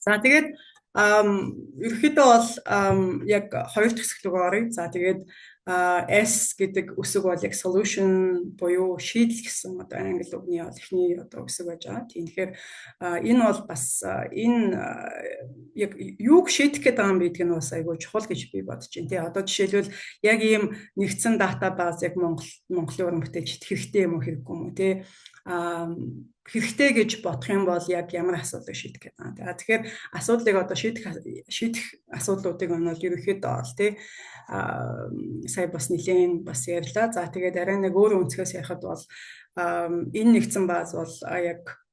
За тэгээд ерөнхийдөө бол яг хоёр дахь хэсэг рүү оръё. За тэгээд S гэдэг үсэг бол яг solution буюу шийдэл гэсэн одоо англи үгний эхний одоо үсэг байж байгаа. Тэгэхээр энэ бол бас энэ яг юуг шийдэх гэдэг юм бидг нь бас айгүй чухал гэж би бодож байна. Тэ одоо жишээлбэл яг ийм нэгдсэн дата баз яг Монголын уран бүтээлчд хэрэгтэй юм уу хэрэггүй юм уу тэ хэрэгтэй гэж бодох юм бол яг ямар асуудлыг шийдэх гэдэг. Тэгэхээр асуудлыг одоо шийдэх асуудлуудыг нь бол ерөнхийдөө бол тий сая бас нэлээд бас ярьлаа. За тэгээд арай нэг өөр өнцгөөс ярихад бол энэ нэгдсэн бааз бол яг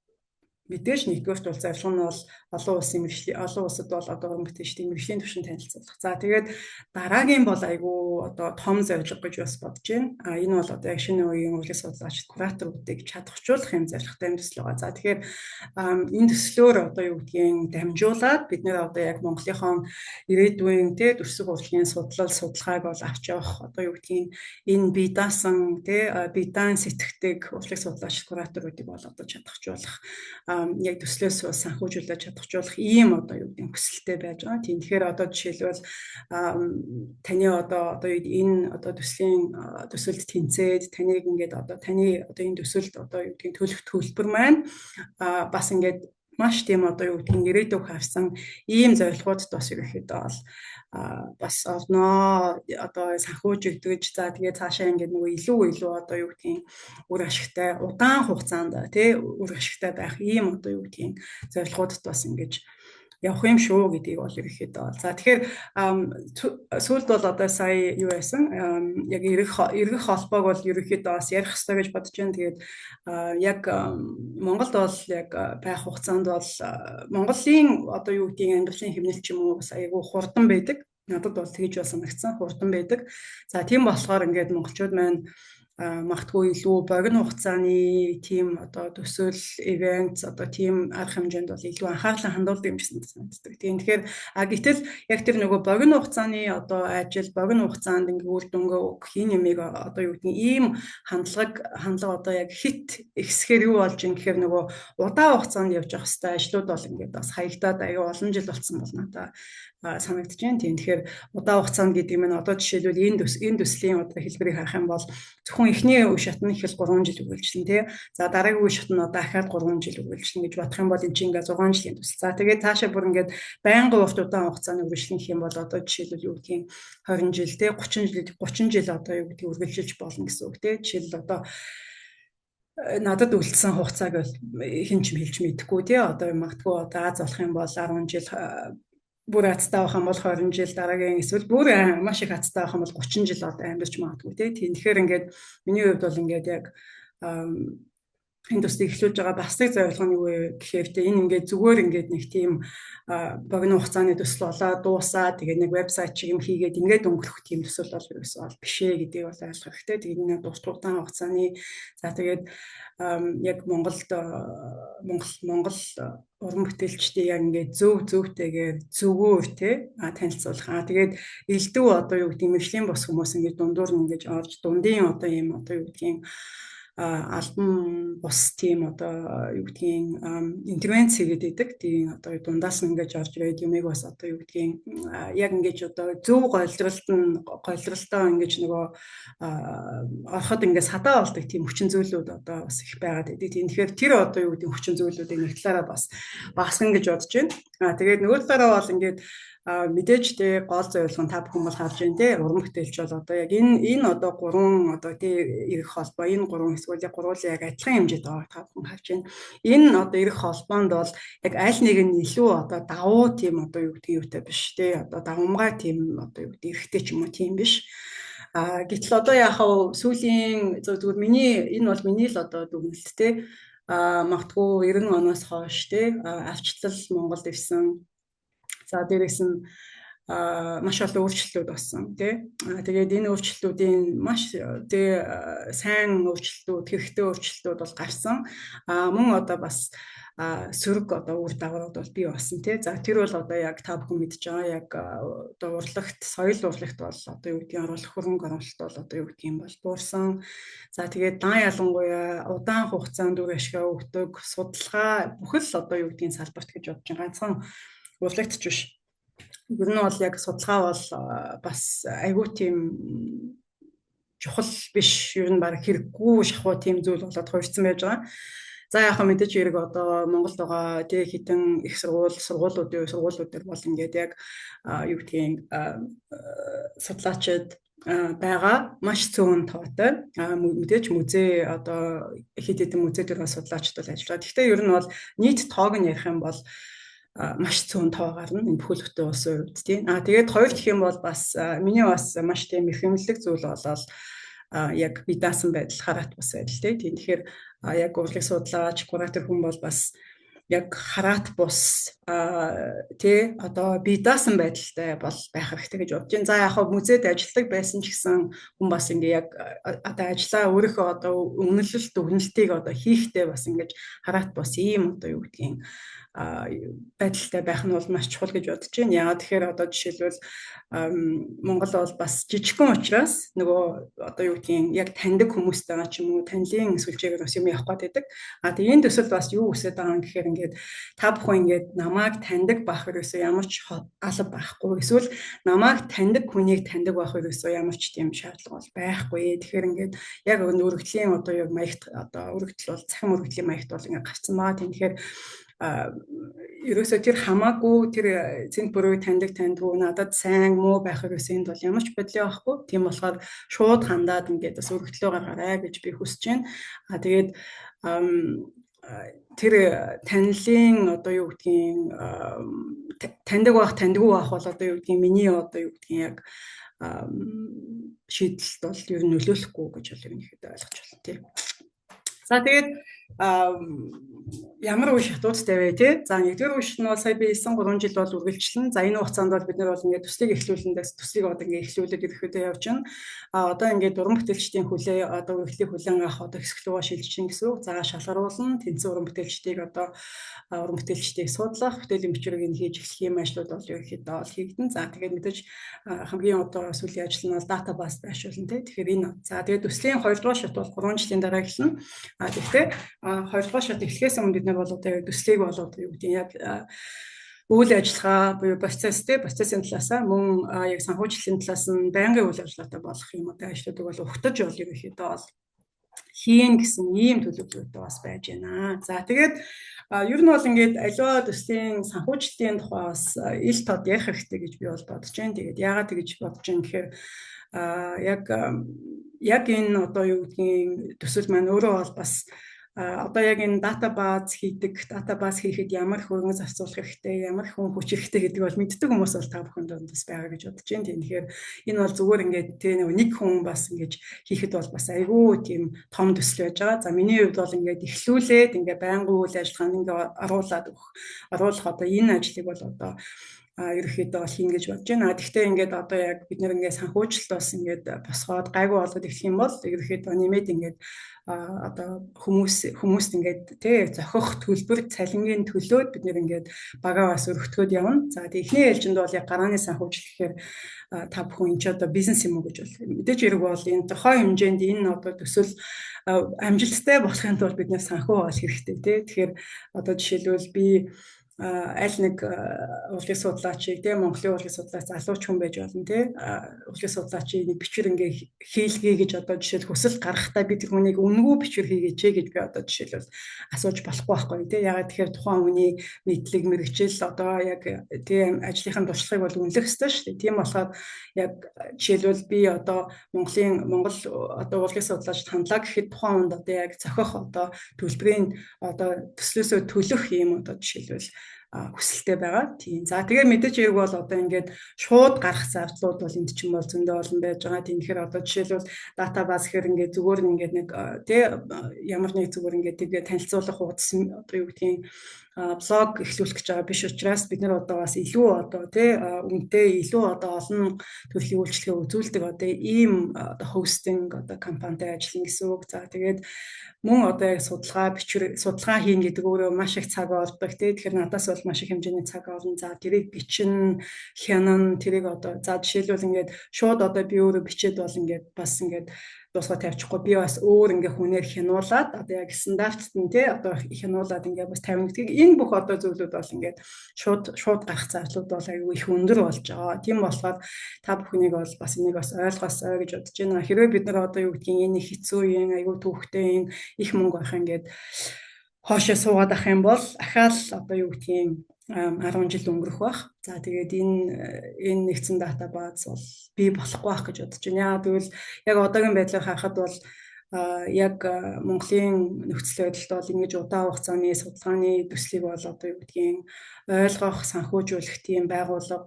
мэдээж нэгдүгээр бол зорилго нь бол олон улсад бол одоо уран бүтээлчдийн мэргэжлийн түвшин танилцуулах. За тэгээд дараагийн бол айгүй одоо том зорилго гэж бас бодож байна. Энэ бол одоо яг шинэ үеийн урлагийн судлаачид кураторуудыг чадахжуулах юм зорилготой юм төсөл байгаа. За тэгэхээр энэ төслөөр одоо юу гэдгийг дамжуулаад бид нэр одоо яг Монголынхон ирээдүйн тэ дүрсэг урлагийн судалгааг бол авч явах одоо юу гэдгийг энэ бие даасан тэ бие даан сэтгэдэг урлагийн судлаач кураторуудыг бол одоо чадахжуулах яг төслөөс санхүүжүүлж чадахжуулах ийм одоо юу гэдэг хүсэлтэй байж байгаа. Тэгэхээр одоо жишээлбэл таны одоо энэ одоо төсөлд тэнцээд таныг ингээд одоо таны одоо энэ төсөлд одоо юу гэдгийг төлөх төлбөр маань бас ингээд маш тийм одоо юу гэдгийг ирээдүйг харсан ийм зорилгоудд бас ерөнхийдөө бол бас олноо одоо санхүүжигдэж за тэгээд цаашаа ингээд нөгөө илүү одоо юу гэдгийг үр ашигтай удаан хугацаанд тий үр ашигтай байх ийм одоо юу гэдгийг зорилгоудд бас ингэж явах юм шүү гэдгийг бол ерөнхийдөө бол. За тэгэхээр сүүлд бол одоо сая юу байсан яг эргэх холбоог бол ерөнхийдөө бас ярих хэрэгтэй гэж бодож байна. Тэгээд яг Монголд бол яг байх хугацаанд бол Монголын одоо юу гэдгийг английн хэмнэлт ч юм уу бас айгүй хурдан байдаг. Надад бол тэгж бас санагдсан хурдан байдаг. За тийм болохоор ингээд монголчууд маань магадгүй илүү богино хугацааны тийм одоо төсөл ивент одоо тийм арга хэмжээнд бол илүү анхаарлаа хандуулдаг юм шиг санагддаг. Тэгэхээр гэтэл яг тэр нөгөө богино хугацааны одоо ажил богино хугацаанд ингээ үр дүнгээ өгөх энэ юмыг одоо юу гэдэг ийм хандлага одоо яг хит ихсгээр юу болж ин гэхээр нөгөө удаан хугацаанд явж явах хэвээр ажлууд бол ингээд бас хаягдаад аюу олон жил болсон бол надад санагдаж байна. Тэгэхээр удаан хугацаанд гэдэг нь одоо жишээлбэл энэ төслийн одоо хэлбэрийг харах юм бол зөвхөн эхний үе шат нь их л 3 жил үргэлжлэн тий. За дараагийн үе шат нь одоо дахиад 3 жил үргэлжлэн гэж бодох юм бол энэ чинь ингээ 6 жилийн төсөл. За тэгээд цаашаа бүр ингээд байнгын урт удаан хугацааны үргэлжлэн гэх юм бол одоо жишээлбэл юу гэдгийг 20 жил тий 30 жил одоо юу гэдгийг үргэлжилж болно гэсэн үг тий. Жишээл одоо надад үлдсэн хугацааг хэн ч хэлж мэдэхгүй тий. Одоо магадгүй одоо аз болох юм бол 10 жил бүр хацтай байх юм бол 20 жил дараагийн эсвэл бүр маш их хацтай байх юм бол 30 жил одоо амьдарч магадгүй тий. Тэгэхээр ингээд миний хувьд бол ингээд яг энэ төслийг эхлүүлж байгаа бас нэг зорилго нь юу вэ гэхээр энэ ингээд зүгээр ингээд нэг тийм богино хугацааны төсөл болоод дуусаа тэгээ нэг вебсайт шиг юм хийгээд ингээд өнгөрөх тийм төсөл бол ерөөсөө бол биш ээ гэдгийг бол ойлгох хэрэгтэй. Тэгээд энэ удаан хугацааны за тэгээд яг Монгол уран бүтээлчдийг яг ингээд зөвтэйгээр зөвгөөр те танилцуулах. Тэгээд элдв одоо юу гэдэг мэржлийн бос хүмүүс ингээд дундуур нь ингээд орж дундын одоо ийм одоо юу гэдгийг албан бус тийм одоо юу гэдгийг интервенц хийгээд идэг. Тийм одоо дундаас нь ингэж орж ирээд юмыг бас одоо юу гэдгийг яг ингэж одоо зөв голдролтоо ингэж нөгөө ороход ингэж садаа болдог тийм хүчин зүйлүүд одоо бас их байгаад идэг. Тэгэхээр тэр одоо юу гэдэг хүчин зүйлүүдийг нэг талаараа бас багасгана гэж бодож байна. Тэгээд нөгөө талаараа бол ингэж мэдээж тэ гол зорилго нь та бүхэн бол харж байна те уран бүтээлч бол одоо яг энэ одоо гурван одоо тий эрх холбоо энэ гурван эсвэл яг гурвуулын яг адилхан хэмжээд байгааг та бүхэн харж байна. Энэ одоо эрх холбоонд бол яг аль нэг нь илүү одоо давуу тийм одоо юу гэдэг юутай биш те одоо давамгай тийм одоо юу гэдэг эрхтэй ч юм уу тийм биш. Гэтэл одоо яхаа сүүлийн зөвхөн энэ бол миний л одоо дүгнэлт те магадгүй 90 оноос хойш те авчлал Монголд ирсэн. За дээрээс нь маш олон өөрчлөлтүүд болсон тий. Тэгээд энэ өөрчлөлтүүдийн маш сайн өөрчлөлтүүд, хэрэгтэй өөрчлөлтүүд бол гарсан. Мөн одоо бас сөрөг одоо үр дагаврууд бол бий болсон тий. За тэр бол одоо яг та бүхэн мэдж байгаа яг одоо урлагт, соёл урлагт бол одоо юу гэдгийг оруулах хөрөнгө оруулалт бол одоо юу гэдгийг бол буурсан. За тэгээд дан ялангуяа удаан хугацаанд үр ашгаа өгдөг судалгаа бүхэл одоо юу гэдгийг салбарт гэж бодож байгаа. Ганцхан Урлагтч биш. Ер нь бол яг судалгаа бол бас айгүй тийм чухал биш, ер нь баг хэрэггүй шахуу тийм зүйл болоод хувирсан байж байгаа. За яг хөө мэдээж хэрэг одоо Монголд байгаа тэг хитэн их сургуулиудын бол ингээд яг юу гэдгийг судлаачид байгаа маш цөөн тоотой. Мэдээж музей одоо хэд хэдэн музейд судлаачид бол ажиллаад. Гэхдээ ер нь бол нийт тоог нь ярих юм бол маш цөөн тоо гарна энэ бүхэл бүтэн улсын хувьд тийм. Тэгээд хоёр гэх юм бол бас миний бас маш тийм эрхэмлэг зүйл болол яг би даасан байдал хараат бас байдал тийм. Тэгэхээр яг урлаг судлаач, куратор хүн бол бас яг хараат бус тий одоо би даасан байдалтай бол байх хэрэгтэй гэж бодож байна. За яг хөө музейд ажилладаг байсан ч гэсэн хүн бас ингээ яг одоо ажиллаа өөрийнхөө одоо үнэлэлт дүгнэлтийг одоо хийхдээ бас ингэж хараат бус ийм одоо юу гэдгийг байдалтай байх нь бол маш чухал гэж бодож байна. Яагаад тэгэхээр одоо жишээлбэл Монгол бол бас жижигхэн учраас нөгөө одоо юу гэдгийг яг таньдаг хүмүүстэйгээ ч юм уу танилын сүлжээгээр бас юм явах гэдэг. Тэгээ энэ төсөл бас юу үсээд байгаа юм гэхээр ингээд та бүхэн ингээд намайг таньдаг байх ерөөсөө ямар ч алба байхгүй. Эсвэл намайг таньдаг хүнийг таньдаг байх ерөөсөө ямар ч тийм шаардлага бол байхгүй. Тэгэхээр ингээд яг өргөдлийн одоо яг маягт одоо өргөдөл бол цахим өргөдлийн маягт бол ингээд гарцсан баа. Тэгэхээр ерөөсөө тэр хамаагүй тэр цэнт бүрийг таньдгүй надад сайн муу байх ерөөсөө энд бол ямар ч бодлоо байхгүй. Тийм болохоор шууд хандаад ингээд бас өргөдлөө гаргаарай гэж би хүсэж байна. Тэгээд тэр танилын одоо юу гэдгийг таньдаг байх таньдгүй байх бол одоо юу гэдгийг миний одоо юу гэдгийг яг шийдэлт бол ер нь нөлөөлөхгүй гэж бол юм ихэд ойлгож байна тийм. За тэгээд ямар үе шатуудтай вэ те? За нэгдүгээр үе шат нь бол сая би 9-3 жил бол үргэлжлэн. За энэ хугацаанд бол бид нар бол ингээд төслийг эхлүүлэндээс төслийг одоо ингээд эхлүүлээд ирэхдээ явж байна. Одоо ингээд уран бүтээлчдийн хүлээ одоо үргэлжлэх хүлээн авах одоо хэсэг рүү шилжиж гэсэн үг. За шалгаруулна тэнцэн уран бүтээлчдийг одоо уран бүтээлчдийг судлах, бүтээлийн бичвэрийг нь хийж эхлэх юм ажлууд бол ерөөхдөө бол хийгдэн. За тэгээд мэдээж хамгийн одоо сүүлийн ажил нь бол database байршуулна те. Тэгэхээр энэ за тэгээд төслийн 2 дугаар шат бол 3 жилийн дараа эхэлнэ. Тэгэхээр 2 дугаар шат эхлэхээс өмнө бид нар бол одоо төслийг бол одоо юу гэдэг яг үйл ажиллагаа буюу процессын талаасаа мөн яг санхүүжилтийн талаас нь байнгын үйл ажиллагаатай болох юм одоо ажлуудыг бол ухтаж бол ерөөхдөө бол хийн гэсэн ийм төлөвлөгөөтэй бас байж байна. За тэгээд ер нь бол ингээд аливаа төслийн санхүүжилтийн тухай бас ил тод ярих хэрэгтэй гэж би бол бодож байна. Тэгээд яагаад тэгж бодож байна гэхээр яг энэ одоо юу гэдгийг төсөл маань өөрөө бол бас одоо яг энэ database хийхэд ямар их хөрөнгө зарцуулах хэрэгтэй, ямар их хүн хүч хэрэгтэй гэдэг бол мэддэг хүмүүс бол та бүхэн донд бас байгаа гэж бодож байна. Тэгэхээр энэ бол зүгээр ингээд нэг хүн бас ингэж хийхэд бол бас айгүй тийм том төсөл байж байгаа. За миний хувьд бол ингээд эхлүүлээд ингээд байнгын үйл ажиллагаанд ингээд оруулах одоо энэ ажлыг бол одоо ерөөхдөө бол хийн гэж бодож байна. Гэхдээ ингээд одоо яг бид нэр ингээд санхүүжилт бас ингээд босгоод гайгүй болоод ирэх юм бол ерөөхдөө нэмээд ингээд одоо хүмүүст ингээд тий зохих төлбөр цалингийн төлөөд бид нэр ингээд багаа бас өргөтгөөд явна. За тэгээ эхний ээлжинд бол яг гарааны санхүүжилт гэхээр та бүхэн энэ ч одоо бизнес юм уу гэж бол мэдээж хэрэг бол энэ тохой хэмжээнд энэ одоо төсөл амжилттай болохын тулд бид нэр санхүү бол хэрэгтэй тий. Тэгэхээр одоо жишээлбэл би аль нэг урлагийн судлаачийг тийм Монголын урлагийн судлаач залууч хүн байж болно тийм урлагийн судлаачийг нэг бичвэр ингээ хийлгэе гэж одоо жишээл хүсэл гаргахтаа би тэр хүнийг үнэгүй бичвэр хийгээч гэж би одоо жишээлбэл асууж болохгүй байхгүй тийм ягаад тэгэхээр тухайн хүний мэдлэг мэрэгжил одоо яг тийм ажлынхаа туршлагыг бол үнэлэх ёстой шүү дээ. Тийм болохоор яг жишээлбэл би одоо Монгол одоо урлагийн судлаачд хандлаа гэхэд тухайн хүнд одоо яг зохих одоо төлбөрийн одоо төслөөсөө төлөх юм одоо жишээлбэл хүсэлтэй байгаа. Тийм. За тэгээ мэдээж хэрэг бол одоо ингээд шууд гарах зардлууд бол энд чинь бол зөндөө олон байж байгаа. Тийм тэгэхээр одоо жишээлбэл database гэхээр ингээд зүгээр ингээд нэг тий ямар нэг зүгээр ингээд тэгээ танилцуулах хуудас одоо юу гэдгийг блог эхлүүлэх гэж байгаа биш учраас бид нар одоо бас илүү одоо тий үнэтэй илүү одоо олон төрлийн үйлчлэгээ үзүүлдэг одоо ийм одоо хостинг одоо компанитай ажиллана гэсэн үг. За тэгээд мөн одоо яг судалгаа хийн гэдэг өөрөө маш их цаг олдог тий. Тэгэхээр надаас бол маш их хэмжээний цаг олно. За тэрийг бичнэ, хянана, тэрийг одоо за жишээлбэл ингээд шууд одоо би өөрөө бичээд бол ингээд бас ингээд дуусга тавьчихгүй би бас өөр ингээ хүнээр хянуулаад одоо яг стандартт нь тий одоо хянуулаад ингээ бас 50 гэдгийг энэ бүх одоо зүйлүүд бол ингээ шууд гарах зарлууд бол аюу их өндөр болж байгаа. Тийм болохоор та бүхнийг бол бас энийг бас ойлгоосой гэж бодож байна. Хэрвээ бид нар одоо юу гэдгийг энэ хэцүү юм аюу түүхтэй юм их мөнгө байх ингээд хоошоо суугаад ах юм бол ахаал одоо юу гэдгийг 10 жил өнгөрөх бах. За тэгээд энэ нэгдсэн дата бааз бол бий болохгүй байх гэж бодож байна. Яа тэгвэл яг одоогийн байдлаар харахад бол яг Монголын нөхцөл байдалд бол ингэж удаан хугацааны судалгааны төслийг бол одоо юу гэдгийг ойлгох, санхүүжүүлэх тийм байгууллага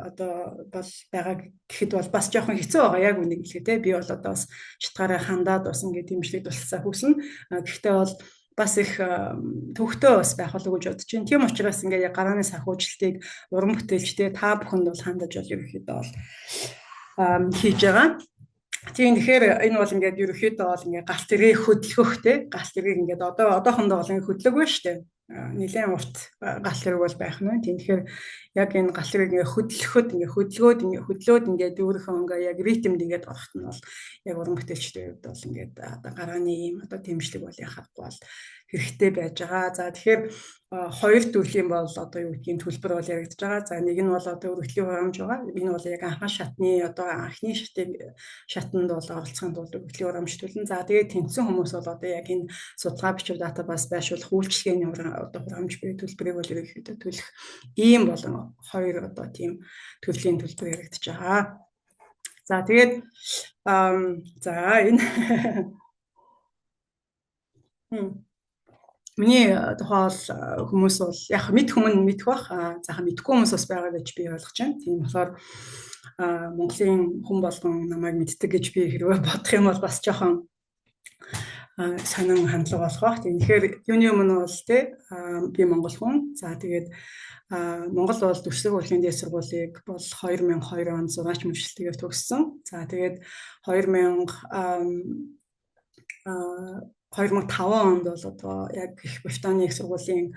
одоо бол байгаа гэхэд бол бас жоохон хэцүү байгаа яг үнийг хэлэхэд те би бол одоо бас шалтгаараа хандаад бас ингэ дэмжлэг тусалцаа хүснэ. Гэхдээ бол бас их төвхтөө бас байх болов уу гэж бодож байна. Тийм учраас ингээд яг гарааны санхүүжилтийг уран бүтээлчтэй та бүхэнд бол хандаж бол ерөөхдөө бол хийж байгаа. Тийм тэгэхээр энэ бол ингээд ерөөхдөө бол ингээд галт тэргийг хөдөлгөх те галт тэргийг ингээд одоохондоо бол ингээд хөдлөг байна шүү дээ. Нэлээд урт галт тэрэг бол байх нь. Тийм тэгэхээр яг энэ галт тэргийг ингээд хөдлөхөд ингээд хөдлөөд ингээд өөрийнхөө ингээд яг ритмд ингээд орохт нь бол яг уран бүтээлчдийн хувьд бол ингээд одоо гарааны ийм одоо дэмжлэг бол яхахгүй бол хэрэгтэй байж байгаа. За тэгэхээр хоёр төрлийн бол одоо юу гэдгийг төлбөр бол яригдж байгаа. За нэг нь бол одоо өргөдлийн хурамж байгаа. Энэ бол яг анхны шатны одоо анхны шатанд бол оролцохын тулд өргөдлийн хурамж төлнө. За тэгээд тэнцсэн хүмүүс бол одоо яг энэ судалгаа бичиг датабаз байршуулах үйлчлэгээний одоо хурамж буй төлбөрийг бол ерөнхийдөө төлөх ийм болон хоёр одоо тийм төрлийн төлбөр яригдж байгаа. За тэгээд за энэ миний тухай хүмүүс бол яг мэдэх бах заахан мэдхгүй хүмүүс бас байгаа гэж би ойлгож байна. Тийм болохоор Монголын хүн болгон намайг мэддэг гэж би хэрвээ бодох юм бол бас жоохон сонин хандлага болох бах. Тэгэхээр юуны өмнө бол те би монгол хүн. За тэгээд Монгол бол төгсгөл урлагийн дээд сургуулийг бол 2002 онд зураач мэргэжилтэйгээр төгссөн. За тэгээд 2005 онд бол одоо яг Их Британий их сургуулийн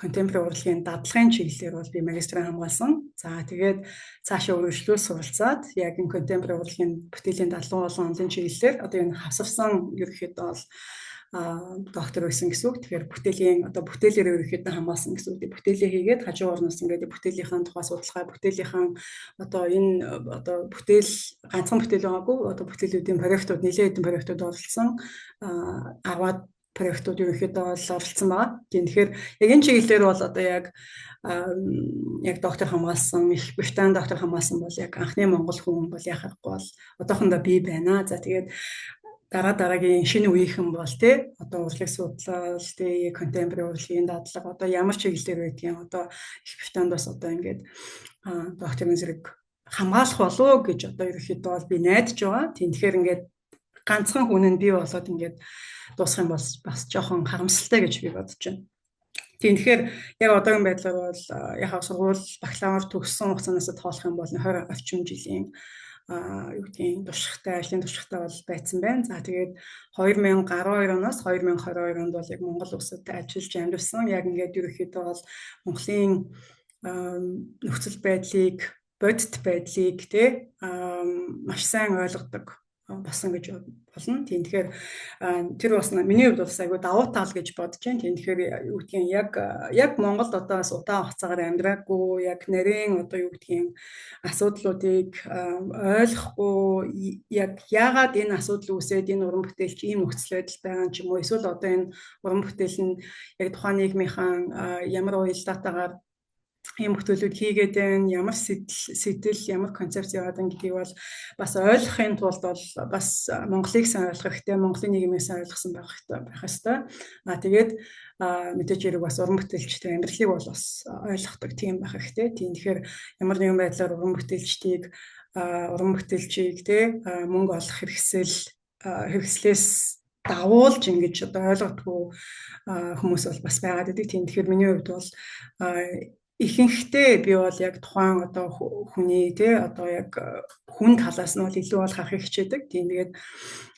contemporary урлагийн дадлагын чиглэлээр бол би магистраа хамгаалсан. За тэгээд цаашаа үргэлжлүүл суралцаад яг энэ contemporary урлагийн бүтээлийн дадлан болон онлын чиглэлээр одоо энэ хавсарсан ерөнхийдөө бол доктор байсан гэсэн үг. Тэгэхээр бүтээлээр ерөнхийдөө хамгаалсан гэсэн үг. Бүтээлээ хийгээд хажуу орноос ингээд бүтээлийнхэн тухай судалгаа, бүтээлийнхэн одоо энэ одоо бүтээл ганцхан бүтээл байгаагүй одоо бүтээлүүдийн проектууд нэлээд хэдэн проектууд оролцсон аваад проектууд ерөнхийдөө бол оролцсон байгаа. Тэгэхээр яг энэ чиглэлээр бол одоо яг доктор хамгаалсан, Их Британи доктор хамгаалсан бол яг анхны монгол хүн бол яхахгүй бол одоохондоо би байна. За тэгээд дараагийн шинэ үеийнхэн бол тий одоо урлаг судлал тий contemporary урлагийн дадлага одоо ямар чиглэлээр байдгийг одоо Их Британд бас одоо ингээд докторийн зэрэг хамгаалах болов гэж одоо ерөөхдөө бол би найдаж байгаа. Тэгэхээр ингээд ганцхан хүн нь бий болоод ингээд дуусах юм бол бас жоохон харамсалтай гэж би бодож байна. Тэгэхээр яг одоогийн байдлаар бол яг сургууль бакалавр төгссөн хугацаанаас тоолох юм бол 20 орчим жилийн юу гэдгийг ажлын туршлагатай бол байсан байна. За тэгээд 2012 оноос 2022 онд бол яг Монгол улсад ажиллаж амьдсан. Яг ингээд ерөөхдөө бол Монголын нөхцөл байдлыг, бодит байдлыг тий маш сайн ойлгодог басан гэж болно. Тийм тэгэхээр тэр бас миний хувьд бас айгүй давуу тал гэж бодож байна. Тийм тэгэхээр юу гэдгийг яг Монголд одоо бас удаан хугацаагаар амьдраагүй яг нарийн одоо юу гэдгийг асуудлуудыг ойлгохгүй яг яагаад энэ асуудал үүсээд энэ уран бүтээлч ийм нөхцөл байдал байгаа юм ч юм уу эсвэл одоо энэ уран бүтээл нь яг тухайн нийгмийнхэн ямар уялдаатаагаар ийм бүтээлүүд хийгээд байна, ямар сэтэл, ямар концепц яваад байна гэдгийг бол бас ойлгохын тулд бол бас Монголыг сайн ойлгох хэрэгтэй, Монголын нийгмийг сайн ойлгосон байх хэрэгтэй. Тэгээд мэдээж хэрэг бас уран бүтээлчтэй амьдралыг бол бас ойлгохдаг тийм байх хэрэгтэй. Тийм тэгэхээр ямар нэгэн байдлаар уран бүтээлчийг мөнгө олох хэрэгслээс давуулж ингэж одоо ойлгодгүй хүмүүс бол бас байгаад байдаг. Тийм тэгэхээр миний хувьд бол ихэнхдээ би бол яг тухайн одоо хүний одоо яг хүн талаас нь бол илүү бол харахыг хичээдэг. Тийм тэгээд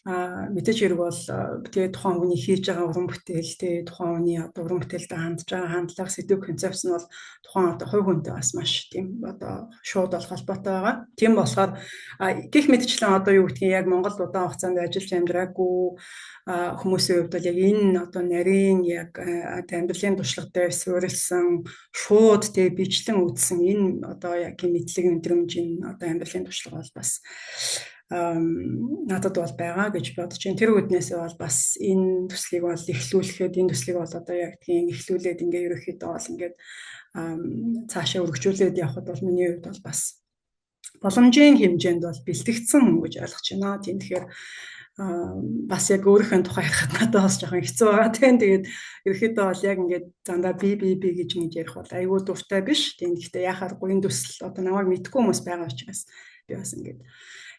мэдээж хэрэг бол тэгээ тухайн хүний хийж байгаа уран бүтээл тэгээ тухайн хүний одоо уран бүтээлтэй хандж байгаа хандлага сэдв концепц нь бол тухайн одоо хувь хүнтэй бас маш тийм одоо шууд бол холбоотой байгаа. Тийм болохоор гэх мэтчлэн одоо юу гэдгийг яг Монголд удаан хугацаанд ажиллаж амьдраагүй хүмүүсийн хувьд бол яг энэ одоо нарийн яг амьдралын туршлага дээр суурилсан шууд тэгээ бичлэн үзсэн энэ одоо яг мэдлэг мэдрэмжийн одоо амьдралын туршлага бол бас надад бол байгаа гэж бодож байна. Тэр үднээсээ бол бас энэ төслийг бол эхлүүлэхэд энэ төслийг бол одоо яг тийм эхлүүлээд ингээ ерөөхдөө бол ингээд цаашаа өргөжүүлээд явхад бол миний хувьд бол бас боломжийн хэмжээнд бол бэлтгэгдсэн гэж ойлгож байна. Тийм тэгэхээр бас яг өөрийнхөө тухай ярихад надад бас жоохон хэцүү байгаа. Тэгээд ерөөхдөө бол яг ингээд дандаа би гэж ингэж ярих бол айгүй дуртай биш. Тийм гэхдээ яхааргүй энэ төсөл одоо намайг мэдгүй хүмүүс байгаа учраас би бас ингээд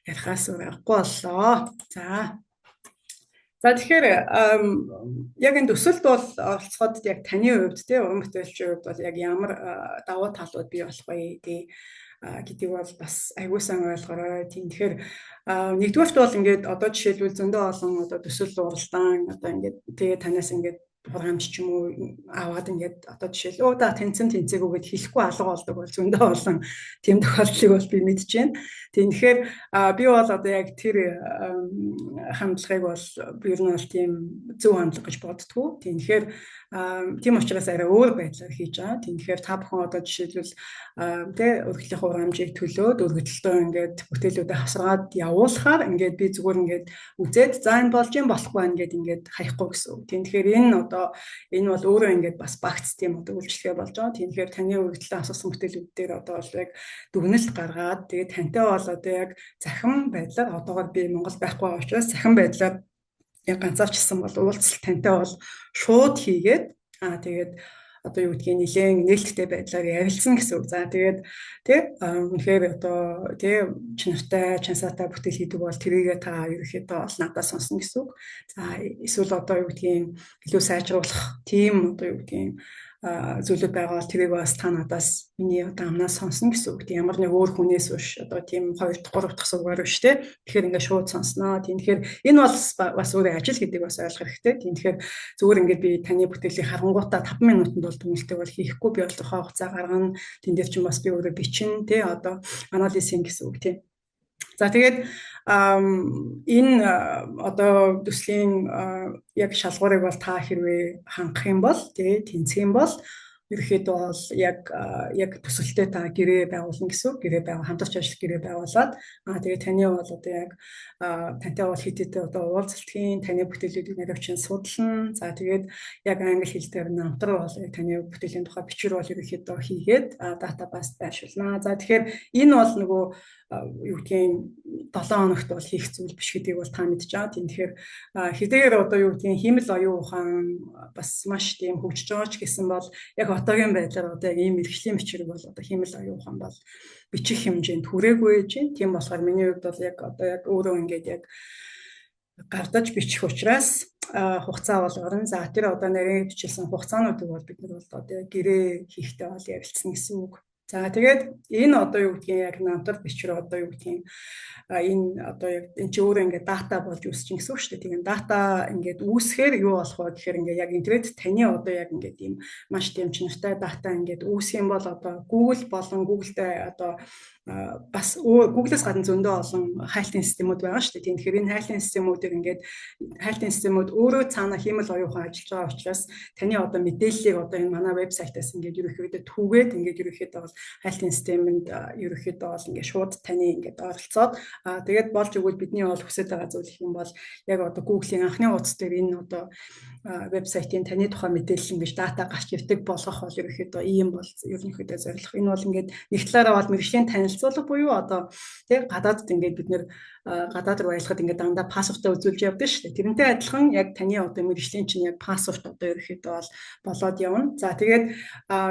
ярихаас урахгүй боллоо. За тэгэхээр яг энэ төсөлд бол оролцоход яг таны хувьд тий уран бүтээлчийн хувьд бол яг ямар давуу талууд бий болох вэ гэдэг бол бас аягүй сайн ойлгорой. Тийм тэгэхээр нэгдүгээрт бол ингээд одоо жишээлбэл зөндөө олон одоо төсөл уралдаан одоо ингээд тэгээ танаас ингээд програмч ч юм уу аваад ингээд одоо жишээл тэнцэн тэнцээгөө гэд хэлэхгүй алга болдог бол зөндөө олон тийм тохиолдлыг бол би мэдж байна. Тийм тэгэхээр би бол одоо яг тэр хандлагыг бол ер нь бол тийм зөв хандлага гэж боддгоо. Тийм тэгэхээр тийм учраас арай өөр байдлаар хийж байгаа. Тийм тэгэхээр та бүхэн одоо жишээлбэл тэ өргөдлийн хурамжийг төлөөд өргөдөлтөө ингээд бүтээлүүдэд хасраад явуулахаар ингээд би зүгээр ингээд үзээд за энэ болж юм болохгүй байна гэд ингээд хаяхгүй гэсэн үг. Тийм тэгэхээр энэ бол өөрөө ингээд бас багц тийм одоо үйлчлэгээ болж байгаа. Тийм тэгэхээр таны өргөдлөө асуусан бүтээлүүд дээр одоо бол яг дүгнэлт гаргаад тэгээд тантай бол одоо яг захин байдлаар одоогоор би Монгол байхгүй байгаа учраас захин байдлаар яг ганцаарчсан бол уулзалт тантай бол шууд хийгээд тэгээд одоо юу гэдгийг нэлээд нээлттэй байдлаар ярилцсан гэсэн үг. За тэгээд үнэхээр одоо чанартай, чансаатай бүтээл хийдэг бол тэрийгээ та ерөөхдөө бол надаас сонсно гэсэн үг. За эсвэл одоо юу гэдгийг илүү сайжруулах тийм одоо юу гэдгийг зүйлүүд байгаа бол тэрийг бас та надаас миний одоо амнаас сонсно гэсэн үг. Ямар нэг өөр хүнээс биш одоо тийм 2 дахь 3 дахь сувгаар биш те. Тэгэхээр ингээд шууд сонсноо. Тийм тэгэхээр энэ бол бас өөрөө ажил гэдэг бас ойлгох хэрэгтэй. Тийм тэгэхээр зүгээр ингээд би таны бүтээлийг харангуйтаа 5 минутанд бол дүнэлтээ бол хийхгүй би бол тухайн хугацаа гаргана. Тэн дээр чинь бас би өөрөө бичин те одоо анализ хийн гэсэн үг тийм. За тэгээд энэ одоо төслийн яг шалгуурыг бол та хэрвээ хангах юм бол тэнцэх юм бол ерөөхдөө бол яг төсөлтөө та гэрээ байгуулна гэсэн үг. Гэрээ хамтарч ажиллах гэрээ байгуулад тэгээд таны бол одоо яг тантай бол хэд одоо уулзалтын таны бүтээлүүдийг наривчин судална. За тэгээд яг англи хэл дээр намтар бол таны бүтээлийн тухай бичвэр бол ерөөхдөө хийгээд датабаст байршуулна. За тэгэхээр энэ бол нөгөө юу гэдгийг 7 хоногт бол хийх зүйл биш гэдгийг бол та мэдж байгаа. Тийм тэгэхээр хэдийгээр одоо юу гэдгийг хиймэл оюун ухаан бас маш тийм хөгжиж байгаа ч гэсэн бол яг одоогийн байдлаар одоо яг ийм мэргэжлийн бичвэрийг бол одоо хиймэл оюун ухаан бол бичих хэмжээнд хүрээгүй гэж байна. Тийм болохоор миний хувьд бол яг одоо яг өөрөө ингээд яг гардаж бичих учраас хугацаа бол орно. За тэр одоо нэрийн бичилсэн хугацаануудыг бол бид нар бол одоо гэрээ хийхдээ бол ярилцсан гэсэн үг. За тэгээд энэ одоо юу гэдгийг яг намтар бичвэр одоо юу гэдгийг энэ одоо яг энэ чи өөрөө ингээд дата болж үүсчин гэсэн үг шүү дээ. Тэгээд дата ингээд үүсэхээр юу болох вэ гэхээр ингээд яг интернет таны одоо яг ингээд ийм маш тийм чанартай дата ингээд үүсэх юм бол одоо Google болон Google-тэй одоо бас Google-с гадна зөндөө олон хайлтын системүүд байгаа шүү дээ. Тэгэхээр энэ хайлтын системүүдээр ингээд хайлтын системүүд өөрөө цаана хиймэл оюун ухаан ажиллаж байгаа учраас таны одоо мэдээллийг одоо энэ манай вебсайтаас ингээд ерөөхдөө түгээд ингээд ерөөхдөө бол хайлтын системэнд ерөөхдөө бол ингээд шууд таны ингээд оролцоод тэгээд болж өгвөл бидний бол хүсэж байгаа зүйл их юм бол яг одоо Google-ийн анхны хуудас дээр энэ одоо вебсайтын таны тухай мэдээлэл ингэж дата гарч ирдэг болгох бол ерөөхдөө ийм бол ерөнхийдөө зорилго. Энэ бол ингээд нэг талаараа бол мэргэжлийн танилцуулга буюу одоо тийм гадаадд ингээд бид нэр гадаад руу аялахад ингээд дандаа паспортоо үзүүлж явдаг шүү дээ. Тэрнтэй адилхан яг таны одоо мэргэжлийн чинь яг паспорт одоо ерөөхдөө бол болоод явна. За тэгээд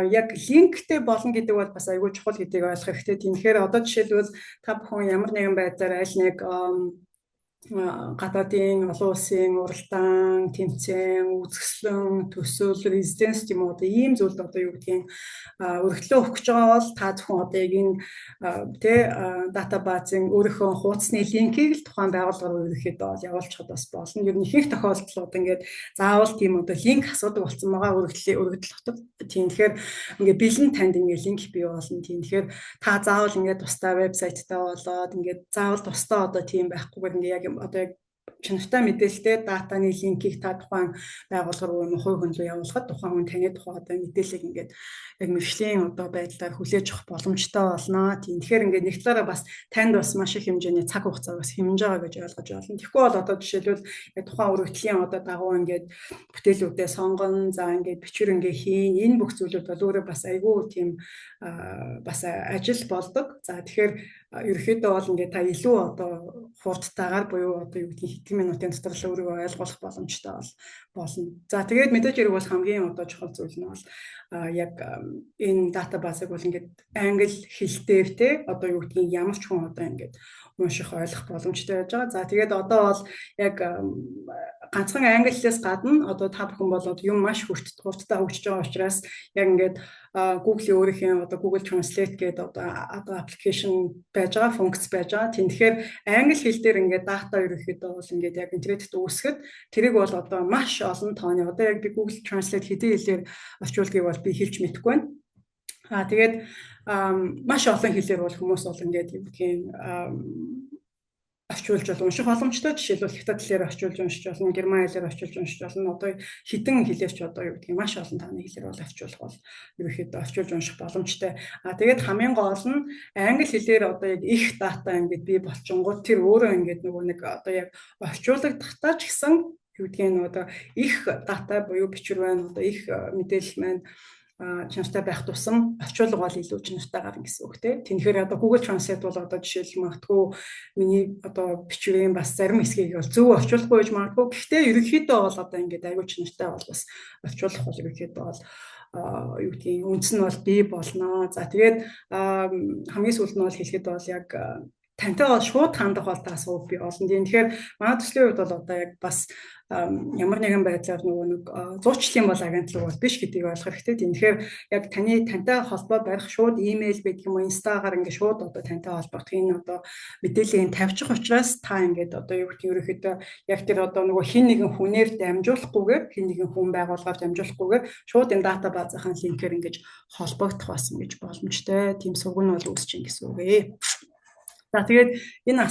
яг линктэй болно гэдэг бол бас айгүй чухал гэдгийг ойлгох хэрэгтэй. Тэгэхээр одоо жишээлбэл та бүхэн ямар нэгэн байдлаар аль нэг гадаадын олон улсын уралдаан, тэмцээн, үзэсгэлэн, төсөл, резиденс юм уу одоо ийм зүйлд одоо юу гэдгийг өргөдлөө өгөх гэж байгаа бол та зөвхөн одоо яг энэ датабазын өөрийнхөө хуудасны линкийг л тухайн байгууллагаар ерөнхийдөө бол явуулчихад бас болно. Ер нь ихэнх тохиолдолд ингээд заавал тийм одоо линк асуудаг болсон байгаа өргөдөл хотод. Тийм тэгэхээр ингээд бэлэн танд ингээд линк бий болно. Тийм тэгэхээр та заавал ингээд тусдаа вебсайттай болоод ингээд заавал тусдаа одоо тийм байхгүйгээр ингээд яг одоо яг чанартай мэдээлэлтэй датаны линкийг та тухайн байгууллага руу юм хувь хүн рүү явуулахад тухайн хүн таны тухай одоо мэдээллийг ингээд яг мэржлийн одоо байдлаар хүлээж авах боломжтой болно. Тийм тэгэхээр ингээд нэг талаараа бас танд бас маш их хэмжээний цаг хугацаа бас хэмнэж байгаа гэж ойлгож байна. Тэгэхгүй бол одоо жишээлбэл тухайн өргөдлийн одоо дагуу ингээд бүтээлүүдээ сонгоно, за ингээд бичвэр ингээд хийн. Энэ бүх зүйлүүд бол өөрөө бас айгүй тийм бас ажил болдог. За тэгэхээр ерөөхдөө бол ингээд та илүү одоо хурдтайгаар буюу одоо юу гэдгийг хэдэн минутын дотор л өөрийгөө ойлгох боломжтой болно. За тэгээд мэдээж хэрэг бол хамгийн одоо чухал зүйл нь бол яг энэ датабазыг бол ингээд англи хэлтэй те одоо юу гэдгийг ямар ч хүн одоо ингээд унших ойлгох боломжтой байж байгаа. За тэгээд одоо бол яг ганцхан англи хэлээс гадна одоо та бүхэн бол юм маш хурдтай хөгжиж байгаа учраас яг ингээд Google-ийн өөрийнхөө одоо Google Translate гэдэг одоо application байж байгаа, функц байж байгаа. Тэгэхээр англи хэл дээр ингээд дата ерөөхдөө бол ингээд яг интернетэд үүсгэхэд тэрийг бол одоо маш олон тооны одоо яг би Google Translate хэдийн хэлээр орчуулгыг бол би хэлж мэдэхгүй байна. Тэгээд маш олон хэлээр бол хүмүүс бол ингээд юу гэдгийг орчуулж бол унших боломжтой. Жишээлбэл хятад хэлээр орчуулж уншиж болно, герман хэлээр орчуулж уншиж болно. Одоо хэдэн хэлээр ч одоо юу гэдгийг маш олон тооны хэлээр бол орчуулах бол ерөөхдөө орчуулж унших боломжтой. Тэгээд хамгийн гол нь англи хэлээр одоо яг их дата ингээд бий болчингууд тэр өөрөө ингээд нөгөө нэг одоо яг орчуулагдахтаа ч гэсэн юу гэдгийг нь одоо их дата буюу бичвэр байна, одоо их мэдээлэл маань чанартай байх тусам орчуулга бол илүү чанартай гарна гэсэн үг тийм. Тэгэхээр одоо Google Translate бол одоо жишээл магадгүй миний одоо бичвэрийн бас зарим хэсгийг бол зөв орчуулахгүй байж магадгүй. Гэхдээ ерөнхийдөө бол одоо ингээд аюул чанартай бол бас орчуулах бол ерөнхийдөө бол юу гэдгийг үндэс нь бол бий болно. За тэгээд хамгийн сүүлд нь бол хэлэхэд бол яг тантай бол шууд хандах бол таа суув бий болно. Тэгэхээр манай төслийн хувьд бол одоо яг бас ямар нэгэн байдлаар нөгөө нэг зуучлалын бол агентлаг бол биш гэдгийг ойлгох хэрэгтэй. Тэгэхээр яг тантай холбоо барих шууд имэйл байдаг юм уу, инстагаар ингээд шууд одоо тантай холбогдох энэ одоо мэдээллийг тавьчих учраас та ингээд одоо юу гэх юм ерөөхдөө яг тэр одоо нөгөө хин нэгэн хүнээр дамжуулахгүйгээр хин нэгэн хүн байгууллагаар дамжуулахгүйгээр шууд энэ дата базынхаа линкээр ингээд холбогдох бас ингэж боломжтой. Тийм сувг нь бол үүсэж ин гэсэн үг ээ. За тэгээд энэ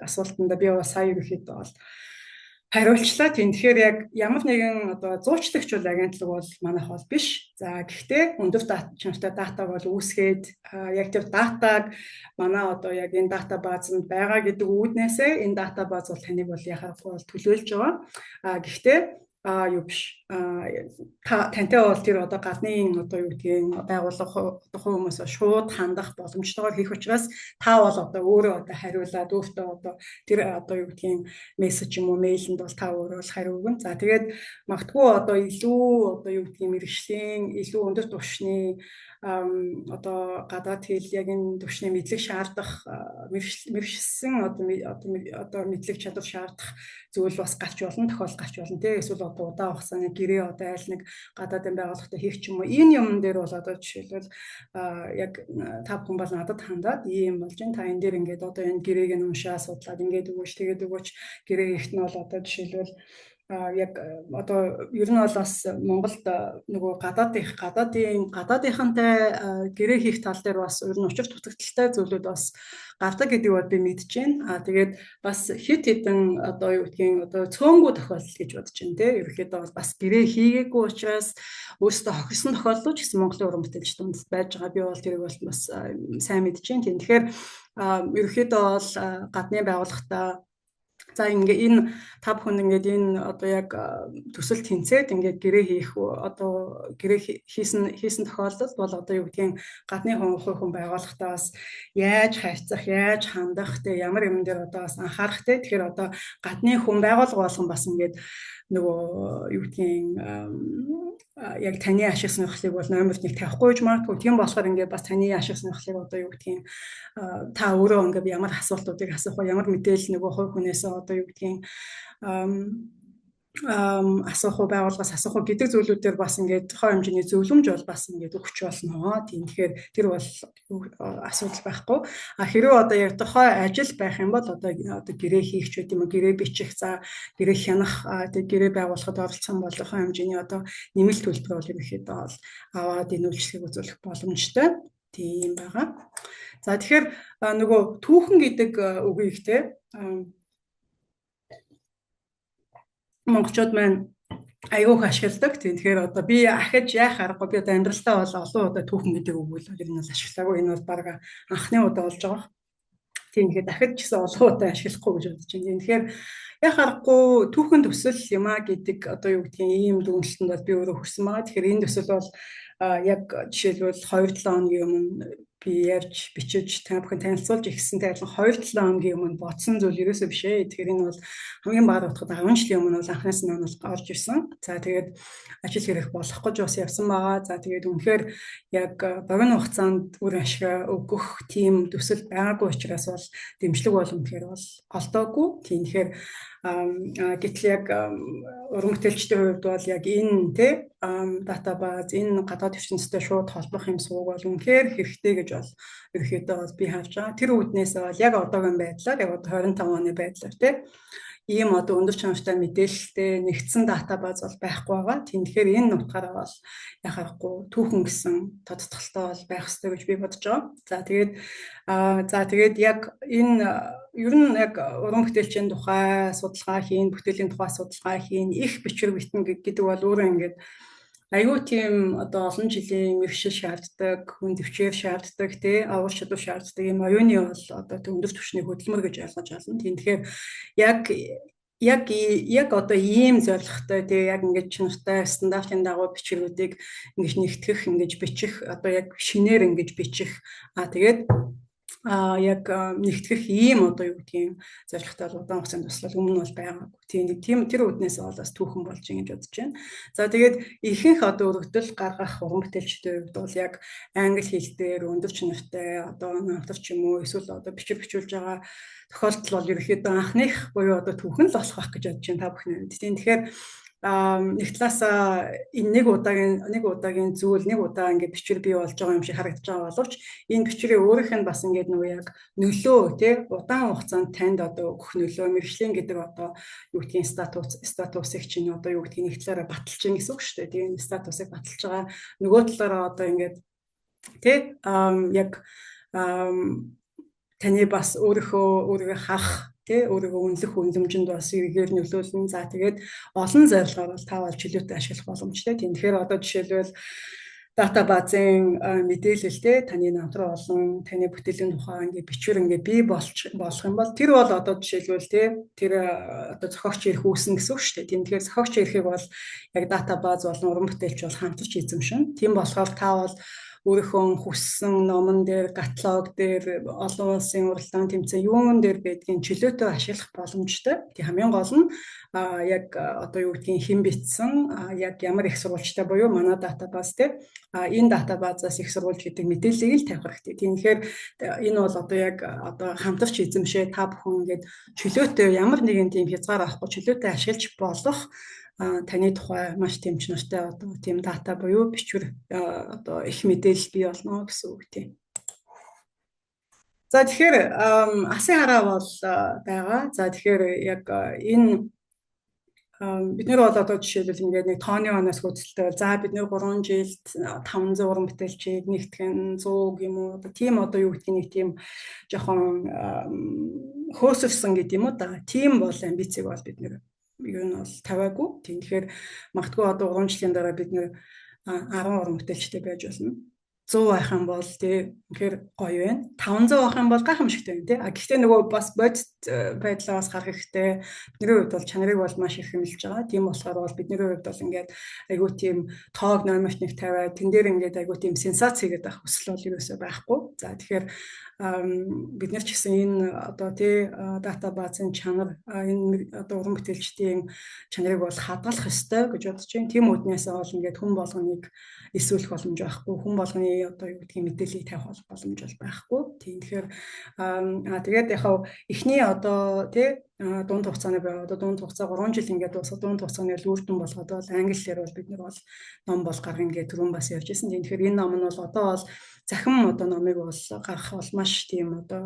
асуултанд би бас сая ерөөхдөө бол хариулчлаа. Тэгэхээр яг ямар нэгэн одоо зуучлагч бол агентлаг бол манайх бол биш. За гэхдээ өндөр чанартай датаг бол үүсгээд яг тэр датаг манай одоо яг энэ дата баазанд байгаа гэдэг үүднээсээ энэ дата бааз бол таныг бол яхахгүй бол төлөөлж байгаа. Гэхдээ юу биш. Тантай бол тэр одоо гадны одоо юу гэдгийг байгууллага хүмүүс шууд хандах боломжтойгоор хийх учраас та бол одоо өөрөө одоо хариулаад өөртөө одоо тэр одоо юу гэдгийг мессеж юм уу мэйлэнд бол та өөрөө л хариу өгнө. За тэгээд магадгүй одоо илүү одоо юу гэдгийг мэргэжлийн илүү өндөр түвшний одоо гадаад хэл яг энэ түвшний мэдлэг шаардах мэргэжсэн одоо мэдлэг чадвар шаардах зүйл бас гарч болно, тохиол гарч болно тийм. Эсвэл одоо удаан хугацааны гэрээ одоо айл нэг гадаадын байгууллагатай хийх ч юм уу. Энэ юм дээр бол одоо жишээлбэл яг та бүхэн бол надад хандаад ийм болж байна. Та энэ дээр ингээд одоо энэ гэрээг нь уншаа судлаад ингээд өгөөч тэгээд өгөөч гэрээ хийх нь бол одоо жишээлбэл яг одоо ер нь бол бас Монголд нөгөө гадаадынхантай гэрээ хийх тал дээр бас ер нь учир дутагдaltaй зүйлүүд бас гардаг гэдгийг бол би мэдэж байна. Тэгээд бас хэд хэдэн одоо юу гэдгийг одоо цөөнгүү тохиолдол гэж бодож байна те. Ерөнхийдөө бол бас гэрээ хийгээгүй учраас өөрсдөө хохирсон тохиолдол ч гэсэн Монголын уран бүтээлч дунд байж байгаа. Би бол тэрийг бол бас сайн мэдэж байна. Тэгэхээр ерөнхийдөө бол гадны байгууллагатай за ингээ энэ та бүхэн ингээд энэ одоо яг төсөл тэнцээд ингээд гэрээ хийх одоо гэрээ хийсэн тохиолдолд бол одоо юу гэдгийг гадны хүн байгууллагатай бас яаж харьцах, яаж хандах те ямар юм дээр одоо бас анхаарах те. Тэгэхээр одоо гадны хүн байгууллага болгон бас ингээд нөгөө юу гэдгийг яг таны ашиг сонирхлыг бол номерт нэг тавихгүй гэж магадгүй. Тийм болохоор ингээд бас таны ашиг сонирхлыг одоо юу гэдгийг та өөрөө ингээд ямар асуултуудыг асуух вэ, ямар мэдээлэл нөгөө хувь хүнээс одоо юу гэдгийг асуух уу, байгууллагаас асуух уу гэдэг зүйлүүдээр бас ингээд тухайн хэмжээний зөвлөмж бол бас ингээд өгч болно. Тийм тэгэхээр тэр бол асуудал байхгүй. Хэрвээ одоо яг тухайн ажил байх юм бол одоо гэрээ хийх ч гэдэм үү, гэрээ бичих, за гэрээ хянах, тэг гэрээ байгуулахад оролцсон бол тухайн хэмжээний одоо нэмэлт төлбөр бол ерөнхийдөө бол аваад энэ үйлчлэгийг үзүүлэх боломжтой. Тийм байгаа. За тэгэхээр нөгөө түүхэн гэдэг үгийг те монголчууд маань аюух ашигладаг. Тэгэхээр одоо би ахиж яах аргагүй, би одоо амьдралдаа бол олон удаа түүхэн гэдэг үг бол ер нь бол ашиглаагүй. Энэ бол баг анхны удаа болж байгаа. Тийм тэгэхээр дахиж ч гэсэн олон удаа ашиглахгүй гэж бодож байна. Тэгэхээр яах аргагүй түүхэн төсөл юм а гэдэг одоо юу гэдгийг ийм дүгнэлтэнд бол би өөрөө хүрсэн байгаа. Тэгэхээр энэ төсөл бол яг жишээлбэл 2-7 хоногийн өмнө би ярьж бичиж та бүхэн танилцуулж ирсэнтэй адилхан 2-7 хоногийн өмнө бодсон зүйл ерөөсөө биш ээ. Тэгэхээр энэ бол хамгийн бага утгад 10 жилийн өмнө бол анхнаас нь бол орж ирсэн. За тэгээд ажил хэрэг болох гэж бас явсан байгаа. За тэгээд үнэхээр яг богино хугацаанд үр ашиг өгөх тийм төсөл байгаагүй учраас бол дэмжлэг бол үнэхээр бол олдоогүй. Тийм тэгэхээр гэтэл яг уран бүтээлчдийн хувьд бол яг энэ датабаз энэ гадаад ертөнцтэй шууд холбох юм сууг бол үнэхээр хэрэгтэй гэж бол ерөөхдөө бол би харж байгаа. Тэр үүднээс бол яг одоогийн байдлаар яг одоо 25 оны байдлаар ийм одоо өндөр чанартай мэдээлэлтэй нэгдсэн датабаз бол байхгүй байгаа. Тэгэхээр энэ нутгаараа бол яхахгүй түүхэн гэсэн тодтолтой бол байх ёстой гэж би бодож байгаа. За тэгээд яг энэ ер нь яг уран бүтээлчийн тухай судалгаа хийн, бүтээлийн тухай судалгаа хийн, их бичвэр битэн гэдэг бол өөрөө ингээд аюу тийм одоо олон жилийн мэргэшил шаарддаг, хүн төвчээр шаарддаг, авал чадвар шаарддаг юм оюуны бол одоо өндөр түвшний хөдөлмөр гэж ойлгож байна. Тийм тэгэхээр яг одоо ийм зорилготой яг ингэж чанартай стандартын дагуу бичвэрүүдийг ингэж нэгтгэх, ингэж бичих, одоо яг шинээр ингэж бичих, тэгээд яг нэгтгэх ийм одоо юу гэдгийг зорилготой удаан хугацаанд туслал өмнө бол байгаагүй. Тийм тэр үднээс бол бас түүхэн болж ингэж бодож байна. За тэгээд ихэнх одоо өргөдөл гаргах уран бүтээлчдийн хувьд бол яг англи хэл дээр өндөр чанартай одоо намтар ч юм уу эсвэл одоо бичүүлж байгаа тохиолдол бол ерөөхдөө анхных буюу одоо түүхэн л болох байх гэж бодож байна та бүхэн. Тэгэхээр нэг талаасаа энэ нэг удаагийн зүйл нэг удаа ингээд бичвэр бий болж байгаа юм шиг харагдаж байгаа боловч энэ бичвэрийн өөрийнх нь бас ингээд нөгөө яг нөлөө удаан хугацаанд танд одоо өгөх нөлөө мэргэжлийн гэдэг одоо юу гэдгийг статусыг чинь одоо юу гэдгийг нэг талаараа баталж гин гэсэн үг шүү дээ. Тийм статусыг баталж байгаа. Нөгөө талаараа одоо ингээд яг таны бас өөрийгөө харах өөрийгөө үнэлэх үнэлэмжинд бас эргээр нөлөөлнө. За тэгээд олон зорилгоор бол та бол чөлөөтэй ашиглах боломжтой. Тэгэхээр одоо жишээлбэл датабазын мэдээлэл таны намтруу олон таны бүтээлийн тухай ингээд бичвэр ингээд бий болох юм бол тэр бол одоо жишээлбэл тэр одоо зохиогч ирэх үүснэ гэсэн үг шүү дээ. Тэгэхээр зохиогч ирэхийг бол яг датабаз болон уран бүтээлч бол хамтарч эзэмшин. Тийм болохоор та бол өөрийнхөө хүссэн номон дээр, каталог дээр, олон улсын уралдаан тэмцээн юун дээр байдгийг чөлөөтэй ашиглах боломжтой. Тэг хамгийн гол нь яг одоо юу гэдгийг хэн бичсэн, яг ямар их сурвалжтай буюу манай датабаз энэ датабазаас их сурвалж гэдэг мэдээллийг л тавих хэрэгтэй. Тэгэхээр энэ бол одоо яг одоо хамтарч эзэмшээ та бүхэн ингээд чөлөөтэй ямар нэгэн тийм хязгаар авахгүй чөлөөтэй ашиглаж болох таны тухай маш тийм чанартай одоо тийм дата буюу бичвэр одоо их мэдээлэл бий болно гэсэн үг тийм. За тэгэхээр асын хараа бол байгаа. За тэгэхээр яг энэ бид нэр бол одоо жишээлбэл ингээд нэг тооны оноос хөдөлтөө за бид нэр 3 жилд 500 уран бүтээлчийг нэгтгэн 100 юм уу одоо тийм одоо юу гэдгийг нэг тийм жоохон хөөсөрсөн гэдэг юм уу да. Тийм бол амбицыг бол бид нэр ер нь бол тавиагүй. Тэгэхээр магадгүй одоо 3 жилийн дараа бид нэр 10 уран бүтээлчтэй байж болно. 100 байх юм бол тэгэхээр гоё байна. 500 байх юм бол гайхамшигтай байна Гэхдээ нөгөө бас бодит байдлаас харах хэрэгтэй. Бидний хувьд бол чанарыг бол маш их хэмэлж байгаа. Тийм болохоор бол бидний хувьд бол ингээд айгүй тийм тоог номерт нэг тавиад тэн дээр ингээд айгүй тийм сенсац хийгээд авах хүсэл бол ерөөсөй байхгүй. За тэгэхээр бид нар ч гэсэн энэ одоо датабазын чанар энэ одоо уран бүтээлчдийн чанарыг бол хадгалах ёстой гэж бодож байна. Тийм үднээс бол ингээд хүн болгоныг эсвэлэх боломж байхгүй. Хүн болгоны одоо юу гэдгийг мэдээллийг тавих боломж бол байхгүй. Тэгэхээр тэгээд яхав эхний одоо тий дунд хугацааны бай одоо дунд хугацаа 3 жил ингээд дуусах дунд хугацааны үр дүн болгоод бол англиэр бол бид нар бол ном бол гаргана гэдэг түрүүн бас ярьж байсан. Тэгэхээр энэ ном нь бол одоо бол захин одоо номыг бол гаргах бол маш тийм одоо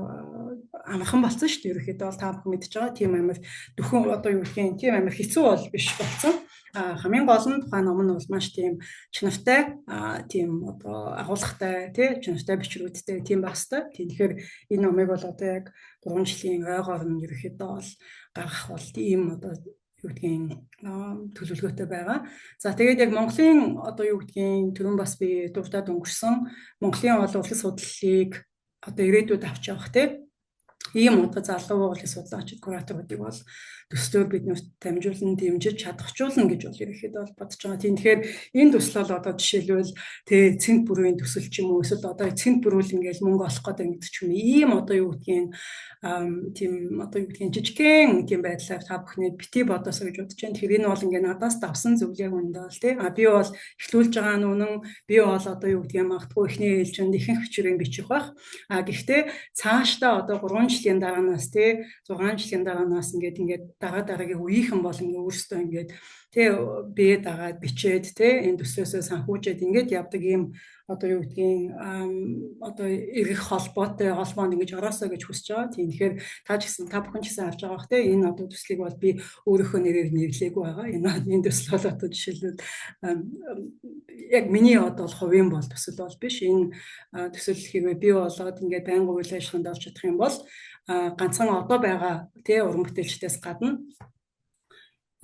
амархан болсон шүү дээ. Ерөнхийдөө бол та бүхэн мэдж байгаа тийм амар дөхөн одоо юу гэх юм тийм амар хэцүү бол биш болсон. Хамгийн гол нь тухайн ном нь бол маш тийм чанартай тийм одоо агуулгатай тий чанартай бичрүүдтэй тийм байх хэвээр. Тэгэхээр энэ номыг бол одоо яг 3 жилийн ойгоор нь ерөнхийдөө бол гаргах бол ийм одоо юу гэдгийг төлөвлөгөөтэй байгаа. За тэгээд яг Монголын одоо юу гэдгийг түрүүн бас би дуртад өнгөрсөн Монголын бол урлагийн судлалыг одоо ирээдүйд авч явах тий ийм одоо залуу урлагийн судлаачид кураторуудыг бол төслөөр бид нарт дамжуулан дэмжиж чадахжуулна гэж бол ерөнхийдөө бол бодож байгаа. Тэгэхээр энэ төсөл бол одоо жишээлбэл тэ цэнт бүрийн төсөл ч юм уу эсвэл одоо цэнт бүрүүл ингээл мөнгө олох гэдэг юм ч юм ийм одоо юу гэдгийг тийм одоо юу гэдгийг жижигхэн тийм байдлаар та бүхний бити бодосоо гэж бодож байна. Тэгэхээр энэ бол ингээ надаас давсан зүйл яг үндэ бол тий би бол эхлүүлж байгаа нь үнэн би бол одоо юу гэдгийг магадгүй эхний ээлжинд ихэнх бичвэрийн бичих байх. Гэхдээ цаашдаа одоо 3 жилийн дараанаас тий 6 жилийн дараанаас ингээд дараагийн үеийнхэн бол ингээ өөрсдөө ингээд тий бие дагаад бичээд тий энэ төслөөсөө санхүүжээд ингээд явдаг ийм одоо юу гэдгийг одоо эргэх холбоонд ингэж ороосоо гэж хүсэж байгаа. Тийм тэгэхээр та бүхэн ч гэсэн авч байгаа бох тий энэ одоо төслийг бол би өөрийнхөө нэрээр нэрлээгүй байгаа. Энэ төсөл бол одоо жишээлбэл яг миний одоо хувийн бол төсөл бол биш. Энэ төсөл хэрвээ би болоод ингээд байнгын үйл ажиллагаанд орж чадах юм бол ганцхан одоо байгаа тий уран бүтээлчдээс гадна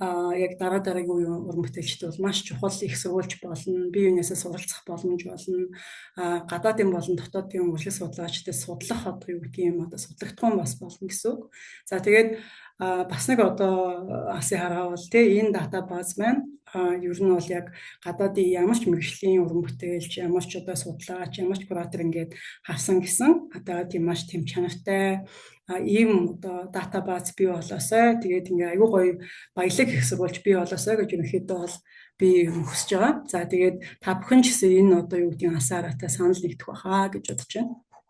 яг дараагийн үеийн уран бүтээлчд бол маш чухал их сурвалж болно, бие биенээсээ суралцах боломж болно, гадаадын болон дотоодын урлагийн судлаачдад судлах одоо юу гэдгийг юм одоо судлагдсан бас болно гэсэн үг. За тэгээд бас нэг одоо асын хараавал тий энэ датабаз маань ер нь бол яг гадаадын ямар ч мэргэжлийн уран бүтээлч, ямар ч одоо судлаач, ямар ч куратор ингээд харсан гэсэн одоо тийм маш тийм чанартай ийм одоо датабаз бий болоосай. Тэгээд ингээ аюу гоё баялаг их сурвалж бий болоосай гэж ерөнхийдөө бол би хүсэж байгаа. За тэгээд та бүхэн ч гэсэн энэ одоо юу гэдгийг асааратай санал нэгдэх байхаа гэж бодож байна.